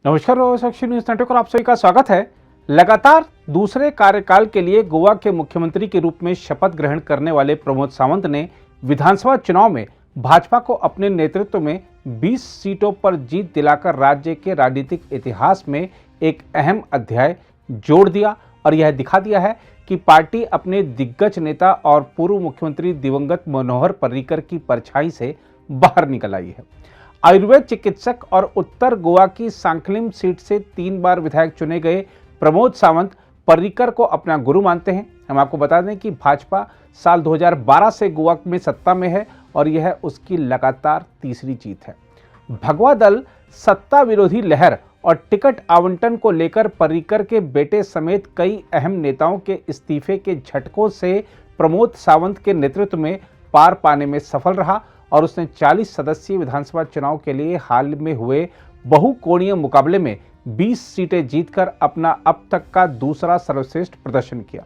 नमस्कार, साक्षी news network पर आप सभी का स्वागत है। लगातार दूसरे कार्यकाल के लिए गोवा के मुख्यमंत्री के रूप में शपथ ग्रहण करने वाले प्रमोद सावंत ने विधानसभा चुनाव में भाजपा को अपने नेतृत्व में 20 सीटों पर जीत दिलाकर राज्य के राजनीतिक इतिहास में एक अहम अध्याय जोड़ दिया और यह दिखा दिया है कि पार्टी अपने दिग्गज नेता और पूर्व मुख्यमंत्री दिवंगत मनोहर पर्रिकर की परछाई से बाहर निकल आई है। आयुर्वेद चिकित्सक और उत्तर गोवा की सांखलिम सीट से 3 बार विधायक चुने गए प्रमोद सावंत पर्रिकर को अपना गुरु मानते हैं। हम आपको बता दें कि भाजपा साल 2012 से गोवा में सत्ता में है और यह उसकी लगातार तीसरी जीत है। भगवा दल सत्ता विरोधी लहर और टिकट आवंटन को लेकर पर्रिकर के बेटे समेत कई अहम नेताओं के इस्तीफे के झटकों से प्रमोद सावंत के नेतृत्व में पार पाने में सफल रहा और उसने 40 सदस्यीय विधानसभा चुनाव के लिए हाल में हुए बहुकोणीय मुकाबले में 20 सीटें जीतकर अपना अब तक का दूसरा सर्वश्रेष्ठ प्रदर्शन किया।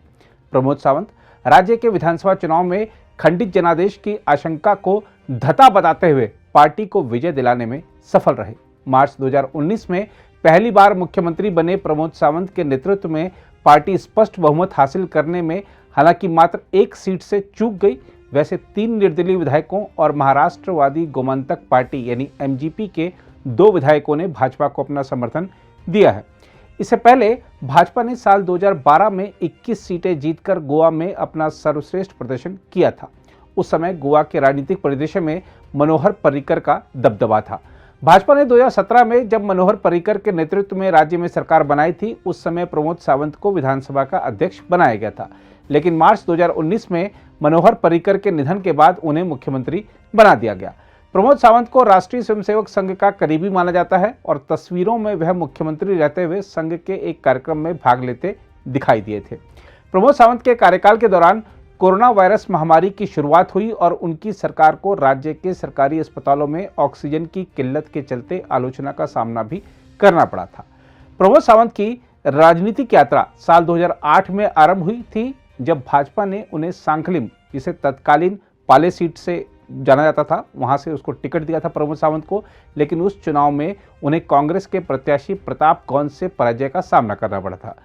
प्रमोद सावंत राज्य के विधानसभा चुनाव में खंडित जनादेश की आशंका को धता बताते हुए पार्टी को विजय दिलाने में सफल रहे। मार्च 2019 में पहली बार मुख्यमंत्री बने प्रमोद सावंत के नेतृत्व में पार्टी स्पष्ट बहुमत हासिल करने में हालांकि मात्र एक सीट से चूक गई। वैसे 3 निर्दलीय विधायकों और महाराष्ट्रवादी गोमंतक पार्टी यानी एमजीपी के 2 विधायकों ने भाजपा को अपना समर्थन दिया है। इससे पहले भाजपा ने साल 2012 में 21 सीटें जीतकर गोवा में अपना सर्वश्रेष्ठ प्रदर्शन किया था। उस समय गोवा के राजनीतिक परिदृश्य में मनोहर पर्रिकर का दबदबा था। भाजपा ने 2017 में जब मनोहर पर्रिकर के नेतृत्व में राज्य में सरकार बनाई थी, उस समय प्रमोद सावंत को विधानसभा का अध्यक्ष बनाया गया था, लेकिन मार्च 2019 में मनोहर पर्रिकर के निधन के बाद उन्हें मुख्यमंत्री बना दिया गया। प्रमोद सावंत को राष्ट्रीय स्वयंसेवक संघ का करीबी माना जाता है और तस्वीरों में वह मुख्यमंत्री रहते हुए संघ के एक कार्यक्रम में भाग लेते दिखाई दिए थे। प्रमोद सावंत के कार्यकाल के दौरान कोरोना वायरस महामारी की शुरुआत हुई और उनकी सरकार को राज्य के सरकारी अस्पतालों में ऑक्सीजन की किल्लत के चलते आलोचना का सामना भी करना पड़ा था। प्रमोद सावंत की राजनीतिक यात्रा साल 2008 में आरंभ हुई थी, जब भाजपा ने उन्हें सांखलिम, जिसे तत्कालीन पाले सीट से जाना जाता था, वहां से उसको टिकट दिया था प्रमोद सावंत को, लेकिन उस चुनाव में उन्हें कांग्रेस के प्रत्याशी प्रताप गौंड से पराजय का सामना करना पड़ा था।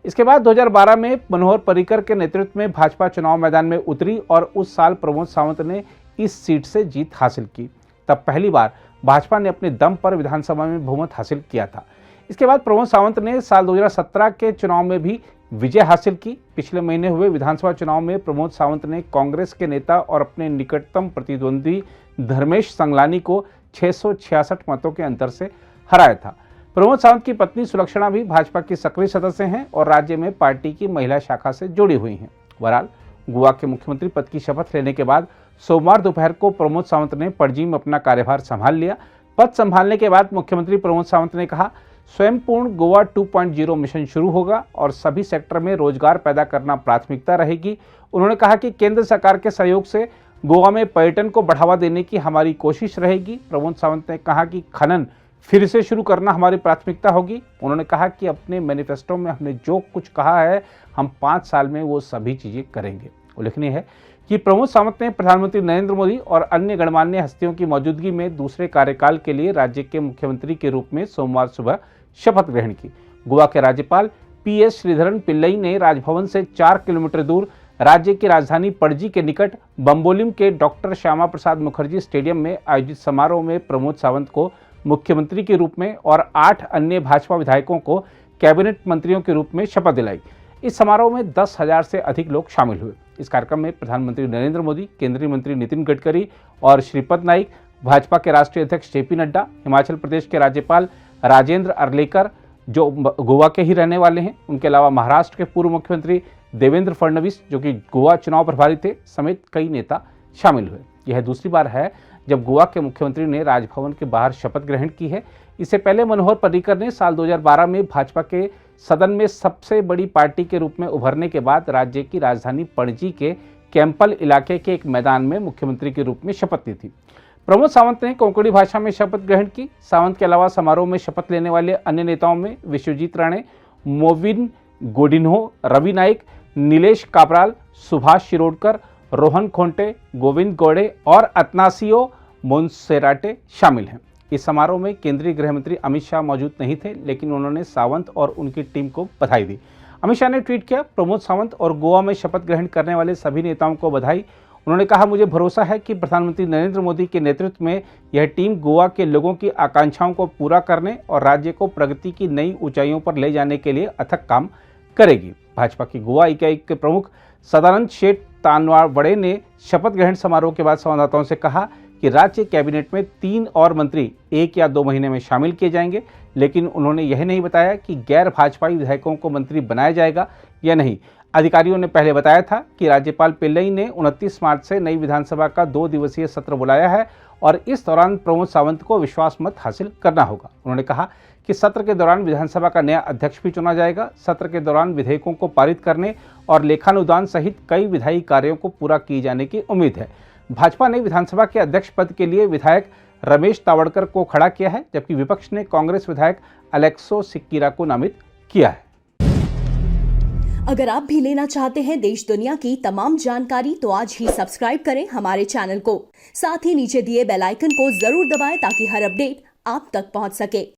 इसके बाद 2012 में मनोहर पर्रिकर के नेतृत्व में भाजपा चुनाव मैदान में उतरी और उस साल प्रमोद सावंत ने इस सीट से जीत हासिल की। तब पहली बार भाजपा ने अपने दम पर विधानसभा में बहुमत हासिल किया था। इसके बाद प्रमोद सावंत ने साल 2017 के चुनाव में भी विजय हासिल की। पिछले महीने हुए विधानसभा चुनाव में प्रमोद सावंत ने कांग्रेस के नेता और अपने निकटतम प्रतिद्वंदी धर्मेश संगलानी को 666 मतों के अंतर से हराया था। प्रमोद सावंत की पत्नी सुलक्षणा भी भाजपा की सक्रिय सदस्य हैं और राज्य में पार्टी की महिला शाखा से जुड़ी हुई हैं। बहरहाल गोवा के मुख्यमंत्री पद की शपथ लेने के बाद सोमवार दोपहर को प्रमोद सावंत ने पणजी में अपना कार्यभार संभाल लिया। पद संभालने के बाद मुख्यमंत्री प्रमोद सावंत ने कहा, स्वयं पूर्ण गोवा 2.0 मिशन शुरू होगा और सभी सेक्टर में रोजगार पैदा करना प्राथमिकता रहेगी। उन्होंने कहा कि केंद्र सरकार के सहयोग से गोवा में पर्यटन को बढ़ावा देने की हमारी कोशिश रहेगी। प्रमोद सावंत ने कहा कि खनन फिर से शुरू करना हमारी प्राथमिकता होगी। उन्होंने कहा कि अपने मैनिफेस्टो में हमने जो कुछ कहा है, हम 5 साल में वो सभी चीजें करेंगे। उल्लेखनीय है कि प्रमोद सावंत ने प्रधानमंत्री नरेंद्र मोदी और अन्य गणमान्य हस्तियों की मौजूदगी में दूसरे कार्यकाल के लिए राज्य के मुख्यमंत्री के रूप में सोमवार सुबह शपथ ग्रहण की। गोवा के राज्यपाल पीएस श्रीधरन पिल्लई ने राजभवन से 4 किलोमीटर दूर राज्य की राजधानी पणजी के निकट बम्बोलिम के डॉक्टर श्यामा प्रसाद मुखर्जी स्टेडियम में आयोजित समारोह में प्रमोद सावंत को मुख्यमंत्री के रूप में और 8 अन्य भाजपा विधायकों को कैबिनेट मंत्रियों के रूप में शपथ दिलाई। इस समारोह में 10,000 से अधिक लोग शामिल हुए। इस कार्यक्रम में प्रधानमंत्री नरेंद्र मोदी, केंद्रीय मंत्री नितिन गडकरी और श्रीपद नाइक, भाजपा के राष्ट्रीय अध्यक्ष जेपी नड्डा, हिमाचल प्रदेश के राज्यपाल राजेंद्र अर्लेकर जो गोवा के ही रहने वाले हैं, उनके अलावा महाराष्ट्र के पूर्व मुख्यमंत्री देवेंद्र फडणवीस जो कि गोवा चुनाव प्रभारी थे, समेत कई नेता शामिल हुए। यह दूसरी बार है जब गोवा के मुख्यमंत्री ने राजभवन के बाहर शपथ ग्रहण की है। इससे पहले मनोहर पर्रिकर ने साल 2012 में भाजपा के सदन में सबसे बड़ी पार्टी के रूप में उभरने के बाद राज्य की राजधानी पणजी के कैंपल इलाके के एक मैदान में मुख्यमंत्री के रूप में शपथ ली थी। प्रमोद सावंत ने कोंकणी भाषा में शपथ ग्रहण की। सावंत के अलावा समारोह में शपथ लेने वाले अन्य नेताओं में विश्वजीत राणे, मोविन गोडिन्हो, रवि नाइक, नीलेश काबराल, सुभाष शिरोडकर, रोहन खोंटे, गोविंद गौड़े और अतनासियो मोन्सेराटे शामिल हैं। इस समारोह में केंद्रीय गृह मंत्री अमित शाह मौजूद नहीं थे, लेकिन उन्होंने सावंत और उनकी टीम को बधाई दी। अमित शाह ने ट्वीट किया, प्रमोद सावंत और गोवा में शपथ ग्रहण करने वाले सभी नेताओं को बधाई। उन्होंने कहा, मुझे भरोसा है कि प्रधानमंत्री नरेंद्र मोदी के नेतृत्व में यह टीम गोवा के लोगों की आकांक्षाओं को पूरा करने और राज्य को प्रगति की नई ऊंचाइयों पर ले जाने के लिए अथक काम करेगी। भाजपा की गोवा इकाई के प्रमुख सदानंद शेठ तानवावड़े ने शपथ ग्रहण समारोह के बाद संवाददाताओं से कहा कि राज्य कैबिनेट में 3 और मंत्री 1 या 2 महीने में शामिल किए जाएंगे, लेकिन उन्होंने यह नहीं बताया कि गैर भाजपाई विधायकों को मंत्री बनाया जाएगा या नहीं। अधिकारियों ने पहले बताया था कि राज्यपाल पिल्लई ने 29 मार्च से नई विधानसभा का 2 दिवसीय सत्र बुलाया है और इस दौरान प्रमोद सावंत को विश्वास मत हासिल करना होगा। उन्होंने कहा कि सत्र के दौरान विधानसभा का नया अध्यक्ष भी चुना जाएगा। सत्र के दौरान विधेयकों को पारित करने और लेखानुदान सहित कई विधायी कार्यों को पूरा किए जाने की उम्मीद है। भाजपा ने विधानसभा के अध्यक्ष पद के लिए विधायक रमेश तावड़कर को खड़ा किया है, जबकि विपक्ष ने कांग्रेस विधायक अलेक्सो सिक्कीरा को नामित किया है। अगर आप भी लेना चाहते हैं देश दुनिया की तमाम जानकारी तो आज ही सब्सक्राइब करें हमारे चैनल को। साथ ही नीचे दिए बेल आइकन को जरूर दबाएं ताकि हर अपडेट आप तक पहुंच सके।